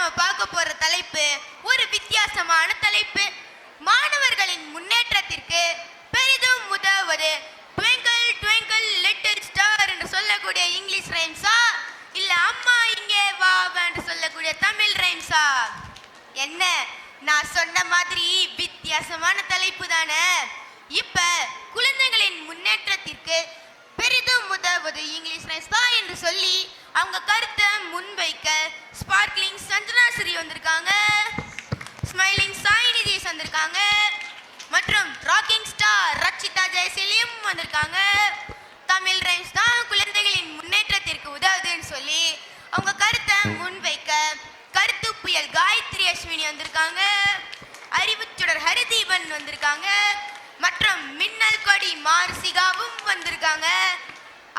நம்ம பார்க்க போற தலைப்பு ஒரு வித்தியாசமான தலைப்பு. மாணவர்களின் முன்னேற்றத்திற்கு பெரிதும் உதவுவது ட்விங்கிள் ட்விங்கிள் லிட்டில் ஸ்டார் என்று சொல்லக்கூடிய இங்கிலீஷ் ரைம்ஸா, இல்ல அம்மா இங்கே வா என்று சொல்லக்கூடிய தமிழ் ரைம்ஸா? என்ன, நான் சொன்ன மாதிரி வித்தியாசமான தலைப்பு தானே. இப்ப குழந்தைகளின் முன்னேற்றத்திற்கு பெரிதும் உதவுவது இங்கிலீஷ் ரைம்ஸ் தான் என்று சொல்லி அவங்க கருத்தை முன்வைக்க ஸ்பார்க்லிங் சஞ்சனாஸ்ரீ வந்திருக்காங்க, ஸ்மைலிங் சாய்நிதி வந்திருக்காங்க, மற்றும் ராக்கிங் ஸ்டார் ரச்சிதா ஜெயசீலியும் வந்திருக்காங்க. தமிழ் ரைம்ஸ் தான் குழந்தைகளின் முன்னேற்றத்திற்கு உதவுதுன்னு சொல்லி அவங்க கருத்தை முன்வைக்க கருத்து புயல் காயத்ரி அஸ்வினி வந்திருக்காங்க, அறிவுச்சுடர் ஹரிதீபன் வந்திருக்காங்க, மற்றும் மின்னல் கொடி மார்சிகாவும் வந்திருக்காங்க.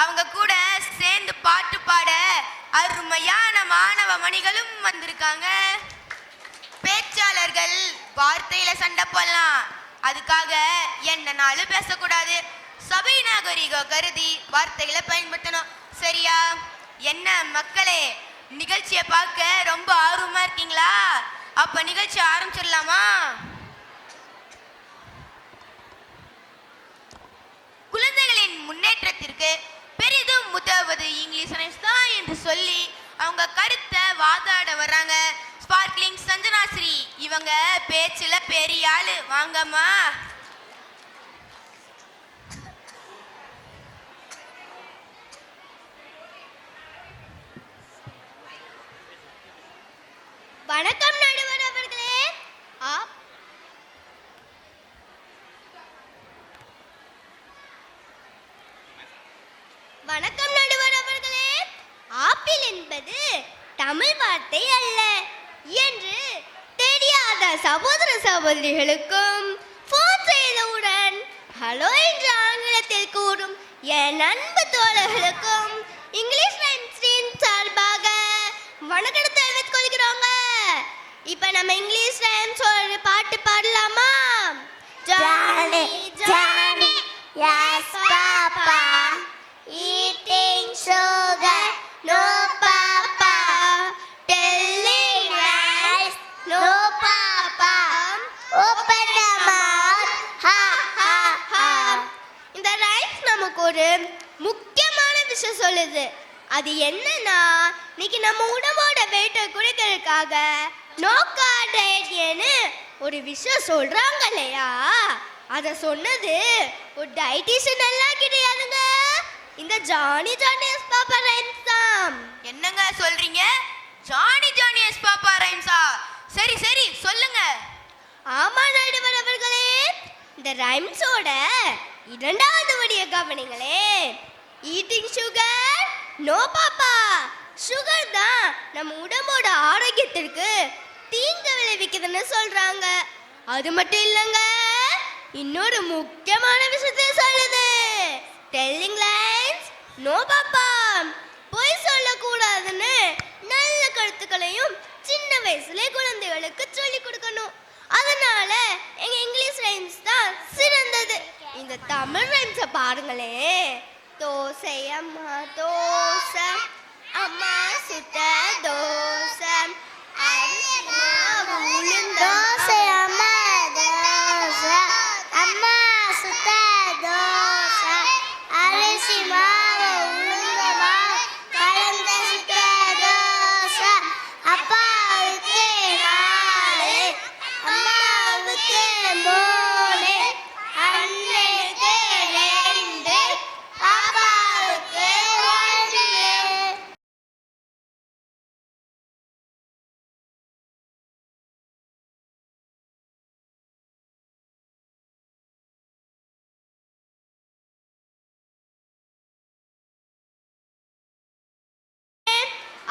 அவங்க கூட சேர்ந்து பாட்டு பாட அருமையான மாணவ மணிகளும் வந்திருக்காங்க. பேச்சாளர்கள் வார்த்தையில சண்டை போடலாம், அதுக்காக என்னனாலும் பேசக்கூடாது. சபை நாகரிக கருதி வார்த்தைகளை பயன்படுத்தணும், சரியா? என்ன மக்களே, நிகழ்ச்சியை பார்க்க ரொம்ப ஆர்வமா இருக்கீங்களா? அப்ப நிகழ்ச்சி ஆரம்பிச்சிடலாமா? குழந்தைகளின் முன்னேற்றத்திற்கு பெரிதும் உதவுவது இங்கிலீஷ் ரைம்ஸ் தான் என்று சொல்லி அவங்க கருத்தை வாதாட வர்றாங்க ஸ்பார்க்லிங் சஞ்சனாஸ்ரீ. இவங்க பேச்சுல பெரிய ஆளு, வாங்கம்மா. வணக்கம் நடுவர் அவர்களே. வணக்கம் நடுவர் அவர்களே. ஆப்பிள் என்பது தமிழ் வார்த்தை அல்ல என்று தெரியாத சகோதர சகோதரிகளுக்கும் போன் செய்தவுடன் ஹலோ என்று ஆங்கிலத்தில் கூறும் என் அன்பு தோழர்களுக்கும் இங்கிலீஷ் ரைம்ஸின் சார்பாக வணக்கம் தெரிவித்துக் கொள்கிறோங்க. இப்ப நம்ம இங்கிலீஷ் ரைம்ஸ் ஒரு பாட்டு பாடலாமா? Johnny, Johnny, yes papa, eating sugar, no papa, telling lies, no papa, open the mouth, ha ha ha. இந்த ரைம்ஸ் நமக்கு ஒரு முக்கியமான விஷயம் சொல்லுது. அது என்னன்னா, இன்னைக்கு நம்ம உடம்போட வெயிட்டை குறைக்கிறதுக்காக நோ கார்போஹைட்ரேட்னு ஒரு விஷயம் சொல்றாங்க இல்லையா? அத சொன்னது ஒரு டயட்டிஷியன் எல்லாம் கிடையாதுங்க, இந்த ஜானி ஜானியஸ் பாப்பா ரைம்ஸ் தான். என்னங்க சொல்றீங்க? ஜானி ஜானியஸ் பாப்பா ரைம்ஸா? சரி சரி சொல்லுங்க. ஆமா நடுவர் அவர்களே, இந்த ரைம்ஸோட இரண்டாவது வரியை கவனிங்களே. Eating sugar no papa. Sugar தான் நம்ம உடம்போட ஆரோக்கியத்திற்கு தீங்கு விளைவிக்குதுன்னு சொல்றாங்க. அது மட்டும் இல்லைங்க, இன்னொரு முக்கியமான விஷயத்தை சொல்லுது. Telling lines no papa. பொய் சொல்லக்கூடாதுன்னு நல்ல கருத்துக்களையும் சின்ன வயசுல குழந்தைகளுக்கு சொல்லி கொடுக்கணும். அதனால எங்க இங்கிலீஷ் ரைம்ஸ் தான் சிறந்தது. இந்த தமிழ் ரைம்ஸை பாருங்களே. தோசை அம்மா தோசை, அம்மா சுட்ட தோசை, அரிசி மாவு உளுந்த தோசை அம்மா தோசை, அம்மா சுட்ட தோசை, அரிசி மாவு உளுந்த மாவு கலந்து சுட்ட தோசை, அப்பாவுக்கு 4, அம்மாவுக்கு 3, அண்ணனுக்கு 2, பாப்பாவுக்கு 1.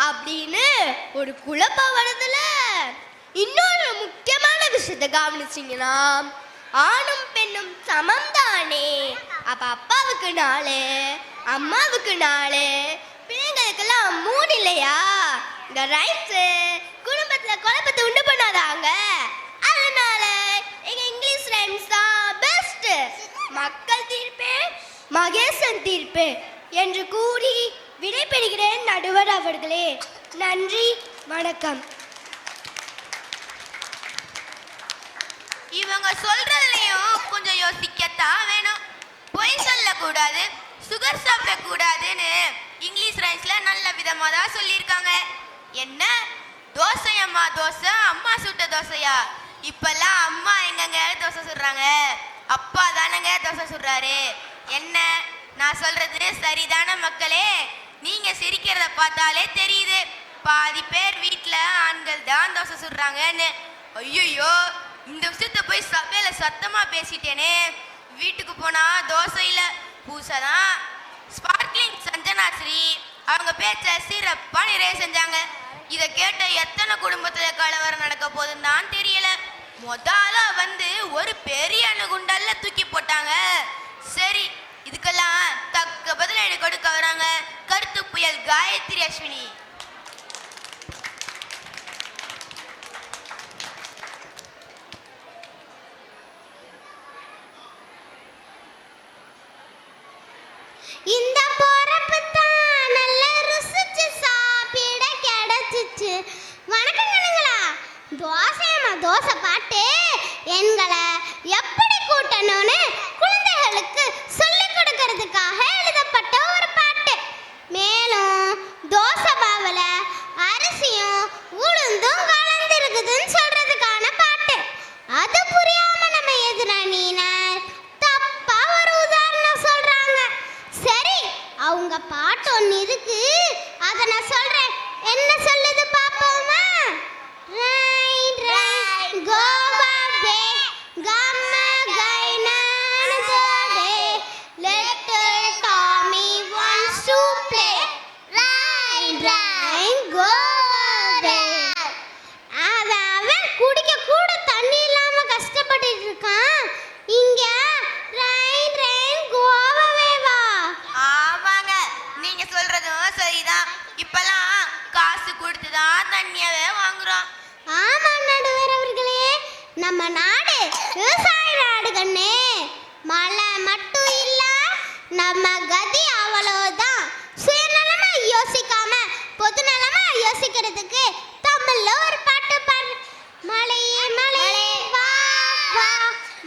அப்படின்னு ஒரு குழப்பம் வருதுல. இன்னொரு முக்கியமான விஷயத்தை கவனிச்சிங்கன்னா, ஆணும் பெண்ணும் சமம் தானே. அப்ப அப்பாவுக்கு 4, அம்மாவுக்கு 4, பிள்ளைங்களுக்கெல்லாம் 3 இல்லையா? இந்த ரைம்ஸ் குடும்பத்துல குழப்பத்தை உண்டு பண்ணாதாங்க. அதனால எங்க இங்கிலீஷ் ரைம்ஸ் தான் பெஸ்ட். மக்கள் தீர்ப்பே மகேசன் தீர்ப்பு என்று கூறி விடைபெறுகிறேன் நடுவர் அவர்களே. நன்றி, வணக்கம். இவங்க சொல்றதுலயும் கொஞ்சம் யோசிக்கத்தான் வேணும். பொய் சொல்லக்கூடாது, சுகர் சாப்பிடக்கூடாதுன்னு இங்கிலீஷ் ரைம்ஸ்ல நல்ல விதமா தான் சொல்லியிருக்காங்க. என்ன தோசை அம்மா தோசை, அம்மா சுட்ட தோசையா? இப்பெல்லாம் அம்மா எங்கங்க தோசை சுடுறாங்க, அப்பா தானங்க தோசை சுடுறாரு. என்ன நான் சொல்றது சரிதான மக்களே? நீங்க சிரிக்கிறத பார்த்தாலே தெரியுது பாதி பேர் வீட்டுல ஆண்கள் தான் தோசை சுடுறாங்கன்னு. ஐயோ, இந்த விஷயத்த போய் சபையில சத்தமா பேசிட்டேனே. வீட்டுக்கு போனா தோசை இல்ல பூசைதான். ஸ்பார்க்லிங் சஞ்சனா ஸ்ரீ அவங்க பேச்ச சிறப்பா நிறைய செஞ்சாங்க. இத கேட்ட எத்தனை குடும்பத்துல கலவரம் நடக்க போகுதுன்னு தான் தெரியல. முதல்ல வந்து ஒரு பெரிய அணுகுண்டல்ல தூக்கி போட்டாங்க. சரி, இதுக்கெல்லாம் தக்க பதிலடி கொடுக்க வராங்க கருத்து புயல் காயத்ரி அஸ்வினி. இந்த பொறப்பு தான் நல்ல ருசிச்சு சாப்பிட கிடைச்சிச்சு. வணக்கங்களா, தோசையம்மா தோசை பாட்டு எண்களை எப்படி கூட்டணும்னு குழந்தைகளுக்கு சொல்லிக் கொடுக்கறதுக்காக எழுதப்பட்ட ஒரு பாட்டு. மேலும் தோசை மாவுல அரிசியும் உளுந்தும் கலந்துருக்குதுன்னு சொல்றதுக்கான பாட்டு. அது புரியாம நம்ம எதிரானியினர் தப்பா ஒரு உதாரணம் சொல்றாங்க. சரி, அவங்க பாட்டு ஒன்று இருக்கு, அதை நான் சொல்றேன். என்ன சொல்லுது பாப்போமா? Rain, rain, go away. Gamma, gaina, gode. Little Tommy wants to play. Rain, rain, go away. அவன் குடிக்க கூட தண்ணி இல்லாம கஷ்டப்பட்டு இருக்கான். இங்க rain, rain, go away வா. ஆமாங்க, நீங்க சொல்றதும் சரிதான். இப்பெல்லாம் காசு கொடுத்துதான் தண்ணியவே வாங்குறோம். ஆமா நடுவர் அவர்களே, நம்ம நாடு விவசாய நாடு கண்ணே. மழை மட்டும் இல்ல, நம்ம கதி அவ்வளவுதான். சுயநலமா யோசிக்காம பொதுநலமா யோசிக்கிறதுக்கு தமிழ்ல ஒரு பாட்டு பாடு. மழையே மழையே வா வா,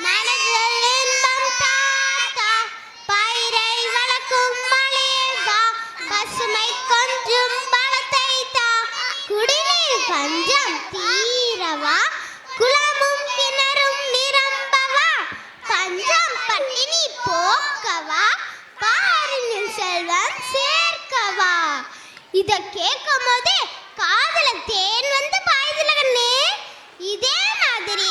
மனதில் இன்பம் தாத்தா. பயிரை வளர்க்கும் மழையே வா, பசுமை கொஞ்சம் பலத்தை தா. குடிநீர் பஞ்சம் தீரவா, குளமும் கிணறும் நிரம்பவா. பஞ்சம் பட்டினி போக்கவா, பாரினில் செல்வம் சேர்க்கவா. இத கேட்கும் போதே காதுல தேன் வந்து பாயுதுல கண்ணே. இதே மாதிரி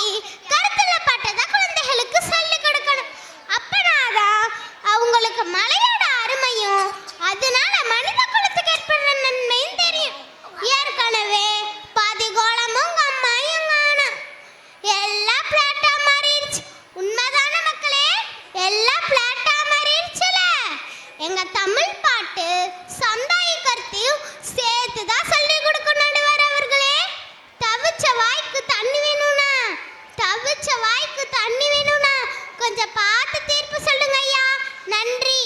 கருத்துல பட்டதை குழந்தைகளுக்கு சொல்லிக் கொடுக்கணும். அப்பனாதான் அவங்களுக்கு மழையோட அருமையும் அதனால மனித குலத்துக்கு ஏற்படுற நன்மையும் தெரியும். ஏற்கனவே பாதி கோலமும் அம்மாயும் காணும். எல்லாம் பிளாட்டா மாறிடுச்சு. உண்மைதான மக்களே? எல்லாம் பிளாட்டா மாறிடுச்சுல. எங்க தமிழ் பாட்டு சந்தாயி கருத்தையும் சேர்த்துதான் சொல்லி கொடுக்கணும் நடுவர் அவர்களே. தவிச்ச வாய்க்கு தண்ணி வேணும்னா, தவிச்ச வாய்க்கு தண்ணி வேணும்னா கொஞ்சம் பார்த்து தீர்ப்பு சொல்லுங்க ஐயா. நன்றி.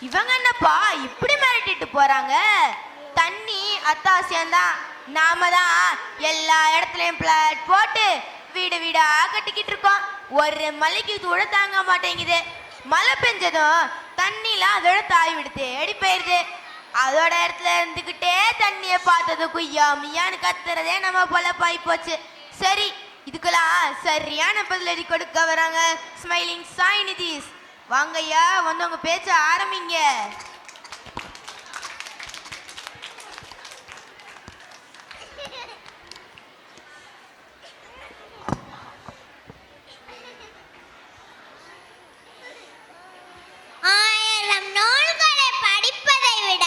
இவங்க என்னப்பா இப்படி மிரட்டிட்டு போறாங்க? தண்ணி அத்தாவசியம்தான். நாம தான் எல்லா இடத்துலயும் பிளாட் போட்டு வீடு வீடா கட்டிக்கிட்டு இருக்கோம். ஒரு மலைக்கு கூட தாங்க மாட்டேங்குது. மழை பெஞ்சதும் தண்ணிலாம் அதோட தாய் விடு தேடி போயிருது. அதோட இடத்துல இருந்துகிட்டே தண்ணியை பார்த்தது குய்யா மியான்னு கத்துறதே நம்ம பொழப்பாய் போச்சு. சரி, இதுக்கெல்லாம் சரியான பதிலடி கொடுக்க வராங்க ஸ்மைலிங் சாய் நிதிஷ். வாங்கய்யா, வந்து உங்க பேச்ச ஆரம்பிங்க. ஆயிரம் நூல்களை படிப்பதை விட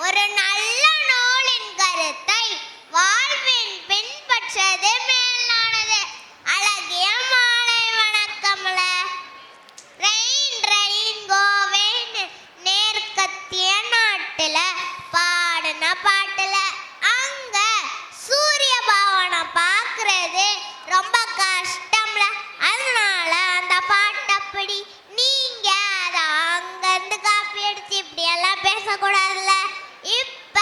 ஒரு நல்ல நூலின் கருத்தை வாழ்வின் பின்பற்றது மேலானது. அழகிய மாலை வணக்கம்ல. ரெயின் ரெயின் கோவேன்னு நேர்கத்திய நாட்டுல பாடின பாட்டுல அங்க சூரிய பவனம் பார்க்கறது ரொம்ப கஷ்டம்ல. அதனால அந்த பாட்டப்படி நீங்க அதை அங்கிருந்து காப்பி அடிச்சு இப்படி எல்லாம் பேசக்கூடாதுல்ல. இப்ப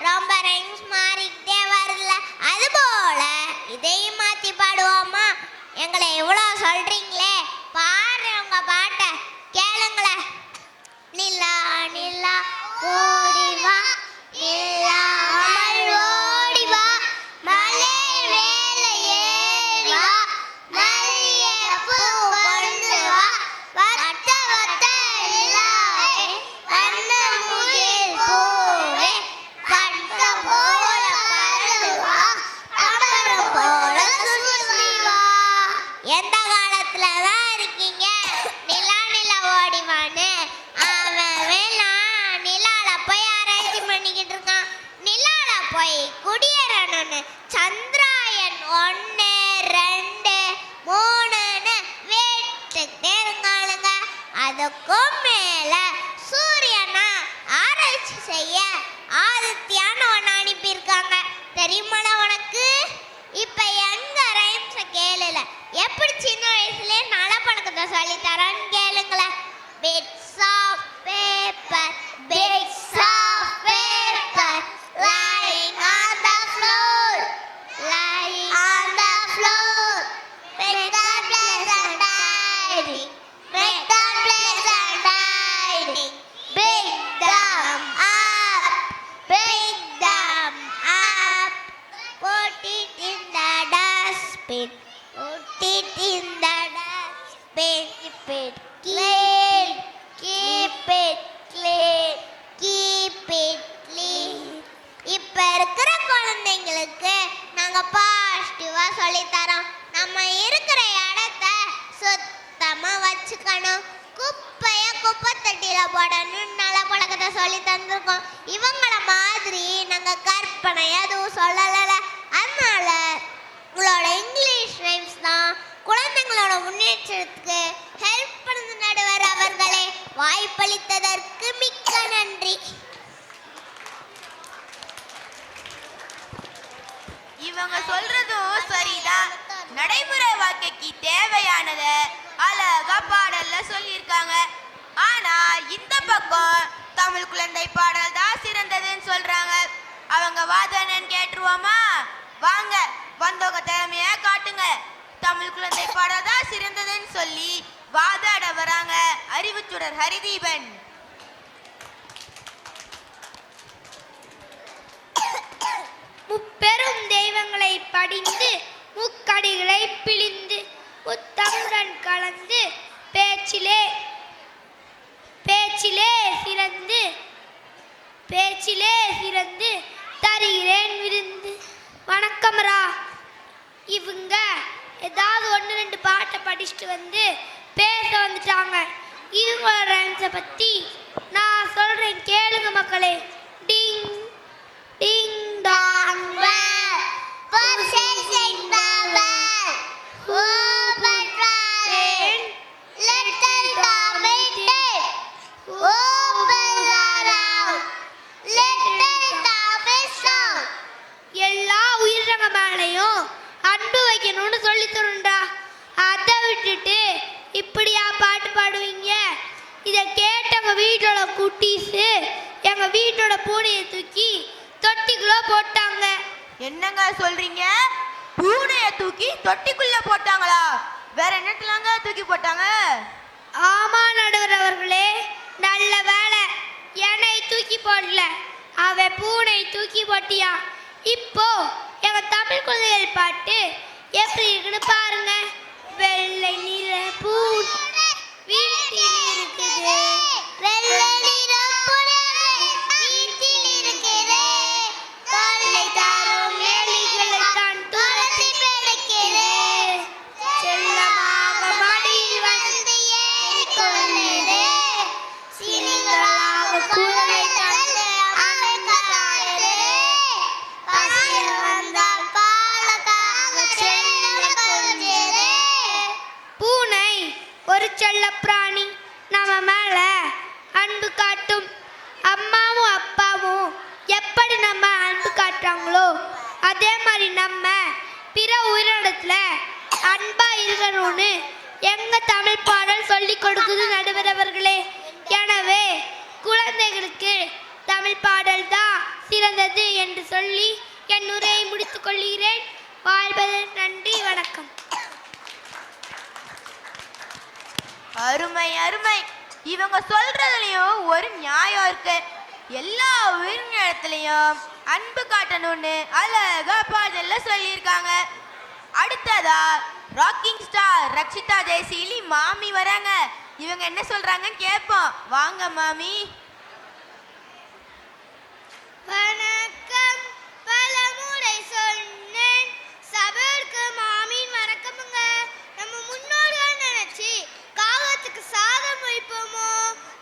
ரொம்ப ரைம்ஸ் மாறிக்கிட்டே வருதுல. சொல்றீங்களே, பாரு உங்க பாட்ட கேளுங்களேன். நிலா நிலா ஓடி வா, நில்லாமல் ஓடி வா, மலை மேலே ஏறி வா, மல்லிகைப்பூ கொண்டு வா, வட்ட வட்ட நிலாவே, வண்ண முகில் பூவே, பட்டம் போல பறந்து வா, பம்பரம் போல சுற்றி வா. எந்த காலத்துல தான் இருக்கீங்க நிலா நிலா ஓடிவான்னு? அவன் வேணாம் நிலால போய் ஆராய்ச்சி பண்ணிக்கிட்டு இருக்கான். நிலால போய் குடியேறணும்னு சந்திராயன் 1 2 3ன்னு வேட்டுக்கிட்டே இருக்காளுங்க. அதுக்கும் மேல சூரியனா ஆராய்ச்சி செய்ய ஆதித்யான்னு ஒன்று அனுப்பியிருக்காங்க. தெரியுமால உனக்கு? இப்ப எங்க ரைம்ஸ கேளுல எப்படி சின்ன வயசுலயே நல்ல பழக்கத்தை சொல்லி தரான்னு கேளுங்களேன். Bits of paper, bits of paper, lying on the floor, lying on the floor. Make the place untidy, make the place untidy. Pick them up, pick them up. Put it in the dustbin, put it in the dustbin. Keep it clean, keep it clean, keep it clean. இப்ப இருக்கிற குழந்தைங்களுக்கு நாங்க பாசிட்டிவா சொல்லி தரோம். நம்ம இருக்கிற இடத்த சுத்தமா வச்சுக்கணும். குப்பைய குப்பை தட்டில போடணும் நல்ல பழக்கத்தை சொல்லி தந்திருக்கோம். இவங்கள மாதிரி நாங்க கற்பனை எதுவும் சொல்லல. அதனால உங்களோட இங்கிலீஷ் ரைம்ஸ் தான் குழந்தைங்களோட முன்னேற்றத்துக்கு ஹெல்ப் பண்ணுது நடுவர் அவர்களே. வாய்ப்பளித்ததற்கு மிக்க நன்றி. இவங்க சொல்றதும் சரிதான். நடைமுறை வாழ்க்கைக்கு தேவையானத அழகா பாடல்ல சொல்லியிருக்காங்க. ஆனா இந்த பக்கம் தமிழ் குழந்தை பாடல் தான் சிறந்ததுன்னு சொல்றாங்க. அவங்க வாதம் என்னன்னு கேட்டுருவோமா? வாங்க, வந்தவங்க திறமைய காட்டுங்க. தமிழ் குழந்தை பாடல் தான் சிறந்ததுன்னு சொல்லி வாதாட வராங்க அறிவுச்சுடர் ஹரிதீபன். முப்பெரும் தெய்வங்களை படிந்து முக்கடிகளை பிழிந்து முத்தமுடன் கலந்து பேச்சிலே சிறந்து தருகிறேன் விருந்து. வணக்கம்ரா. இவங்க ஏதாவது 1 2 பாட்டை படிச்சுட்டு வந்து பேச வந்துட்டாங்க. இவங்களோட ரைம்ஸை பற்றி நான் சொல்கிறேன், கேளுங்க மக்களே. Ding ding dong Well, possessing the well, open train, little committee, open around, little commission. எல்லா உயிரினங்க மேலையும் அன்பு வைக்கணும்னு சொல்லி தருண்டா. அதை விட்டுட்டு இப்படியா பாட்டு பாடுவீங்க? இதை கேட்டவங்க வீட்டோட குட்டீஸு எங்கள் வீட்டோட பூனையை தூக்கி தொட்டிக்குள்ள போட்டாங்க. என்னங்க சொல்றீங்க? பூனைய தூக்கி தொட்டிக்குள்ள போட்டாங்களா? வேற என்னத்துலாங்க தூக்கி போட்டாங்க? ஆமா நடுவர் அவர்களே, நல்ல வேலை என்னை தூக்கி போடல, அவன் பூனை தூக்கி போட்டியா. இப்போ எங்க தமிழ் குழந்தைகள் பாட்டு எப்படி இருக்குன்னு பாருங்க. வெள்ளை நிற பூனை வீட்டில் இருக்குது, வெள்ளை நிற புறா வீட்டில் இருக்கிறது, தொல்லை தரும் எலிகளை தான் துரத்தி பிடிக்கிறது, செல்லமாக மடியில் வந்து ஏறிக்கொள்ளுது, சினிங்களாக குரலை தந்து அமைக்காது, பசியில் வந்தால் பாலக்காக செல்லம் கொஞ்சது. பூனை ஒரு செல்ல பிராணி, நம்ம மேல அன்பு காட்டும். அம்மாவும் அப்பாவும் எப்படி நம்ம அன்பு காட்டுறாங்களோ அதே மாதிரி நம்ம பிற உயிரினத்துல அன்பா இருக்கணும்னு எங்க தமிழ் பாடல் சொல்லி கொடுக்குது நடுவர் அவர்களே. எனவே குழந்தைகளுக்கு தமிழ் பாடல் தான் சிறந்தது என்று சொல்லி என் உரையை முடித்துக் கொள்கிறேன். வாழ்வது நன்றி, வணக்கம். அருமை அருமை. இவங்க சொல்றதுலயும் ஒரு நியாயம் இருக்கு. எல்லா உயிரினத்திலையும் அன்பு காட்டணும்னு அழகா பாடல்ல சொல்லியிருக்காங்க. அடுத்ததா ராக்கிங் ஸ்டார் ரக்ஷிதா ஜெயசீலி மாமி வராங்க. இவங்க என்ன சொல்றாங்கன்னு கேட்போம். வாங்க மாமி. வணக்கம். பலமுறை சொன்னேன் சபருக்கு மாமின் வணக்கமுங்க. நம்ம முன்னோர்கள் நினைச்சு காகத்துக்கு சாதம் வைப்போமோ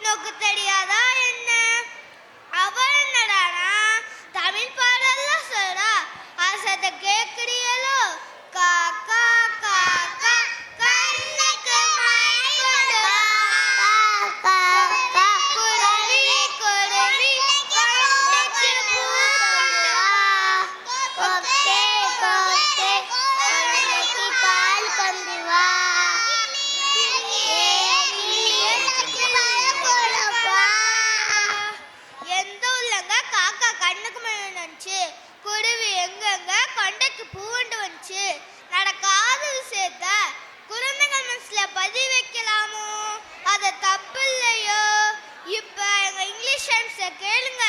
நோக்கு தெரியாதா என்ன? அவள் என்னடானா தமிழ் பாடல்ல சொல்றா. அசத்தை கேக்குறீங்களோ? காக்கா காக்கா கண்ணுக்கு மழை கொண்டு வா. குருவி குருவி கண்ணுக்கு பூ கொண்டு வா. கொக்கே கொக்கே குழந்தைக்கு பால் கொண்டு வா. எந்த உள்ளங்க காக்கா கண்ணுக்கு மேல நினைச்சு குருவி எங்கெங்க கொண்டைக்கு பூண்டு வந்துச்சு. நடக்காத விஷயத்த குழந்தைகள் மனசுல பதிவு வைக்கலாமோ? அது தப்பு இல்லையோ? இப்ப எங்க இங்கிலீஷ் ரைம்ஸ கேளுங்க.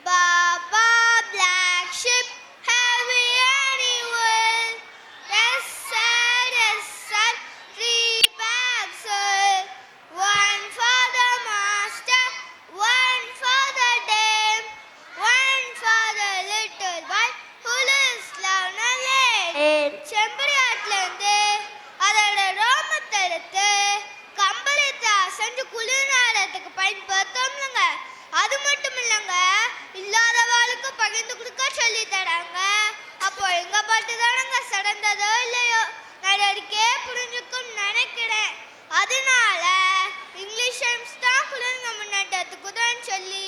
Baba black sheep have any wool? Yes sir, 3 bags full. One for the master, one for the dame, one for the little boy who lives lonely. செம்பரியாட்டுல இருந்து அதோட ரோமத்தை எடுத்து கம்பளத்தை அசைஞ்சு குளிர்நாளத்துக்கு பயன்படுத்தோம்லங்க. அது மட்டும் இல்லைங்க, இல்லாதவாளுக்கு பகிர்ந்து கொடுக்க சொல்லி தராங்க. அப்போ எங்க பாட்டு தானங்க சிறந்ததோ இல்லையோ நிறைய புரிஞ்சுக்கும் நினைக்கிறேன். அதனால இங்கிலீஷ் ரைம்ஸ் தான் குழந்தைங்க முன்னேற்றத்துக்கு தான் சொல்லி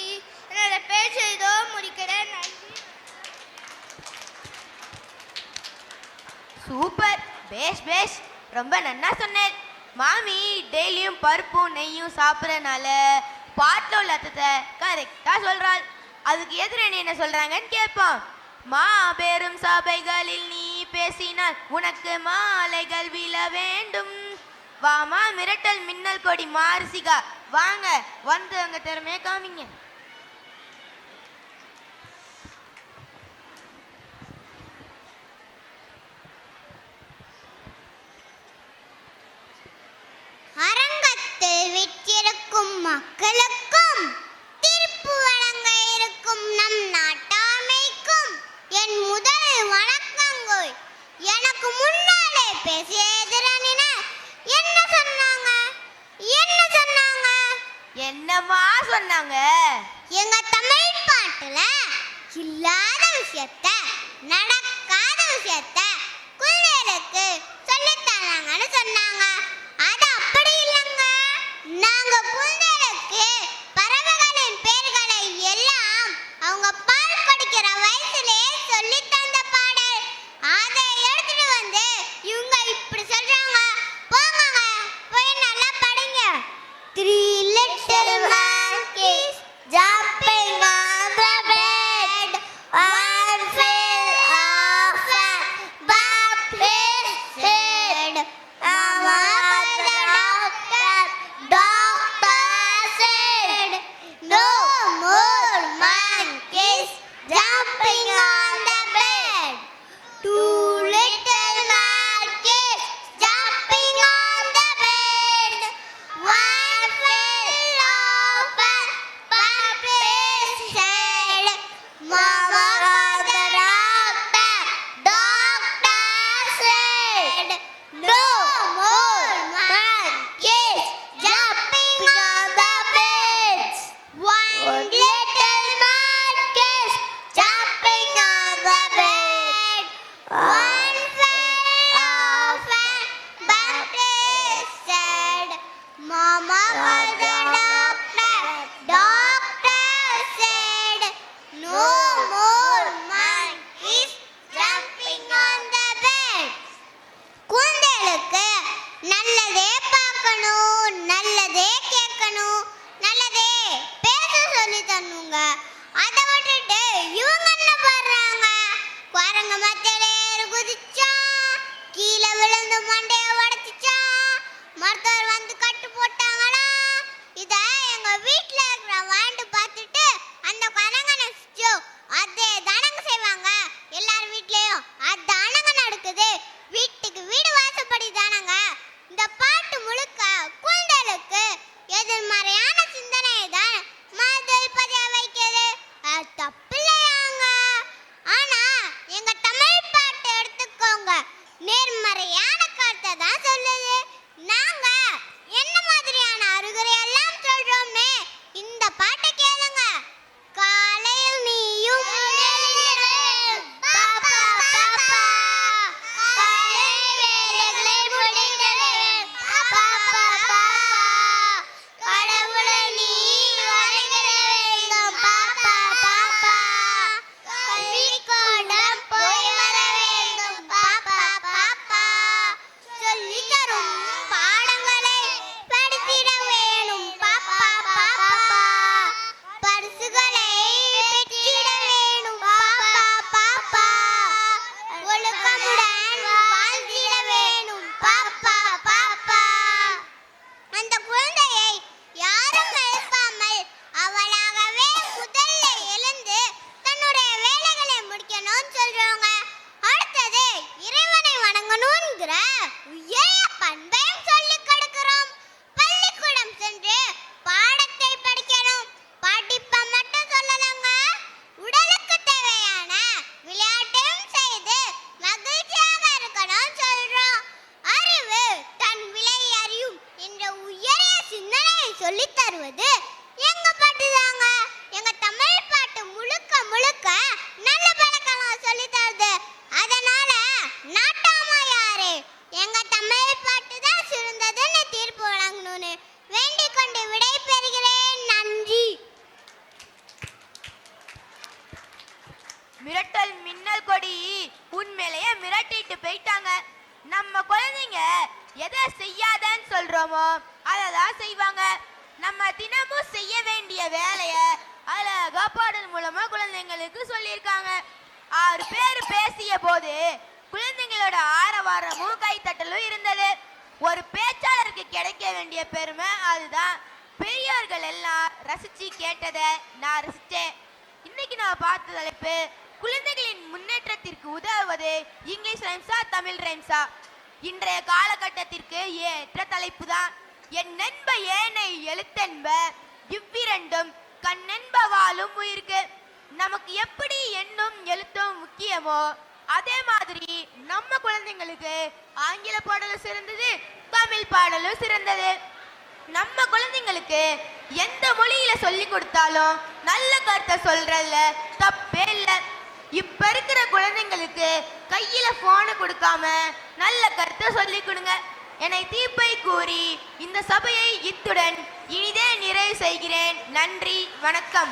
என்னோட பேச்சு ஏதோ முடிக்கிறேன். நன்றி. சூப்பர். பேஷ் பேஷ். ரொம்ப நன்னா சொன்னேன் மாமி. டெய்லியும் பருப்பும் நெய்யும் சாப்பிட்றனால பாட்டில் உள்ள அர்த்தத்தை கரெக்டா சொல்றாள். அதுக்கு எதிர நீ என்ன சொல்றாங்கன்னு கேட்போம். மாபெரும் சபைகளில் நீ பேசினால் உனக்கு மாலைகள் விழ வேண்டும். வாமா மிரட்டல் மின்னல் கொடி மாரிசிகா. வாங்க வந்து அங்க திறமைய காமிங்க. அரங்கத்தில் விற்றிருக்கும் மக்களுக்கும் தீர்ப்பு வழங்க இருக்கும் நம் நாட்டாமைக்கும் என் முதல் வணக்கங்கள். எனக்கு முன்னாலே பேசிய எதிரணினர் என்ன சொன்னாங்க? என்னம்மா சொன்னாங்க? எங்க தமிழ் பாட்டுல இல்லாத விஷயத்த நடக்காத விஷயத்த குழந்தைகளுக்கு சொல்லித்தராங்கன்னு சொன்னாங்க. அது அப்படி இல்லைங்க. நாங்க குழந்தைகளுக்கு பறவைகளின் பெயர்களை எல்லாம் அவங்க பால் குடிக்கிற வயசுலயே சொல்லி தந்த பாடல். அதை எடுத்துட்டு வந்து இவங்க இப்படி சொல்றாங்க. போங்க போய் நல்லா படிங்க. 3 little monkeys jumping on the bed. One fell off and bumped his head. Mama called the doctor. Doctor said, no more monkeys jumping on the bed. 2 little monkeys jumping on the bed. One fell off and bumped his head. Mama called the doctor. Doctor said, no more monkeys jumping on the beds. One little monkeys jumping on the bed. One fell off and bumped his head. Mama called the doctor. Doctor said, no more monkeys jumping on the bed. குழந்தைகளுக்கு நல்லதே பார்க்கணும், நல்லதே கேட்கணும், நல்லதே பேச சொல்லி தரணுங்க. அதை விட்டுட்டு இவங்க என்ன பண்றாங்க? குரங்க மத்தியில ஏறி குதிச்சா, கீழே விழுந்து மண்டைய உடைச்சிச்சா, மருத்துவர் வந்து கட்டு போட்டு தான் சொல்லுது. நாங்க என்ன மாதிரியான அறிகுறி எல்லாம் சொல்றோம்னு இந்த பாட்டை கேளுங்க. காலையில் நீயும் பாப்பா பாப்பா, காலை வேலைகளை முடிக்கவே பாப்பா பாப்பா, கடவுளை நீ வணங்க வேண்டும் பாப்பா பாப்பா, பள்ளிக்கூடம் போய் வர வேண்டும் பாப்பா பாப்பா, சொல்லித் தரும் பாடங்களை படித்திட வேணும் பாப்பா பாப்பா, பரிசுகளை பெற்றிட வேணும் பாப்பா பாப்பா, ஒழுக்கமுடன் வாழ்ந்திட வேணும் பாப்பா பாப்பா. அந்த குழந்தையை யாரும் எழுப்பாமல் அவளாகவே முதல்ல எழுந்து தன்னுடைய வேலைகளை முடிக்கணும்னு சொல்றாங்க. அடுத்தது இறைவனை வணங்கணும்ங்கிற உயரிய பண்பையும் சொல்லிக் கொடுக்கிறோம். பள்ளிக்கூடம் சென்று பாடத்தை படிக்கணும். படிப்பை மட்டும் சொல்லலங்க, உடலுக்கு தேவையான விளையாட்டையும் செய்து மகிழ்ச்சியாக இருக்கணும்னு சொல்றோம். அறிவு தன் விலை அறியும் என்ற உயரிய சிந்தனையை சொல்லித் தருவது எங்க பாட்டு தாங்க. எங்க தமிழ் பாட்டு முழுக்க முழுக்க நல்ல பழக்கங்களை சொல்லித் தருது. அதனால நாட்டாமா யாரு, எங்க தமிழ் பாட்டு தான் சிறந்ததுன்னு தீர்ப்பு வழங்கணும்னு வேண்டிக் கொண்டு விடை பெறுகிறேன். நன்றி. மிரட்டல் மின்னல் கொடி உண்மையிலேயே மிரட்டிட்டு போயிட்டாங்க. நம்ம குழந்தைங்க எதை செய்யாதன்னு சொல்றோமோ அதை தான் செய்வாங்க. நம்ம தினமும் செய்ய வேண்டிய வேலையை அழகா பாடல் மூலமா குழந்தைங்களுக்கு சொல்லியிருக்காங்க. 6 பேர் பேசிய போது குழந்தைங்களோட ஆரவாரமும் கைத்தட்டலும் இருந்தது. ஒரு பேச்சாளருக்கு கிடைக்க வேண்டிய பெருமை அதுதான். பெரியவர்கள் எல்லாம் ரசிச்சு கேட்டதை நான் ரசிச்சேன். இன்னைக்கு நான் பார்த்த தலைப்பு குழந்தைகளின் முன்னேற்றத்திற்கு உதவுவது இங்கிலீஷ் ரைம்ஸா தமிழ் ரைம்ஸா. இன்றைய காலகட்டத்திற்கு ஏற்ற தலைப்பு தான். என் நண்ப ஏனை எழுத்தென்ப இவ்விரண்டும் கண்ணென்ப வாழும் உயிருக்கு. நமக்கு எப்படி எண்ணும் எழுத்தும் முக்கியமோ அதே மாதிரி நம்ம குழந்தைங்களுக்கு ஆங்கில பாடலும் சிறந்தது, தமிழ் பாடலும் சிறந்தது. நம்ம குழந்தைங்களுக்கு எந்த மொழியில சொல்லி கொடுத்தாலும் நல்ல கருத்தை சொல்றதுல தப்பே இல்லை. இப்ப இருக்கிற குழந்தைங்களுக்கு கையில போனை கொடுக்காம நல்ல கருத்தை சொல்லி கொடுங்க. என்னை தீர்ப்பை கூறி இந்த சபையை இத்துடன் இனிதே நிறைவு செய்கிறேன். நன்றி, வணக்கம்.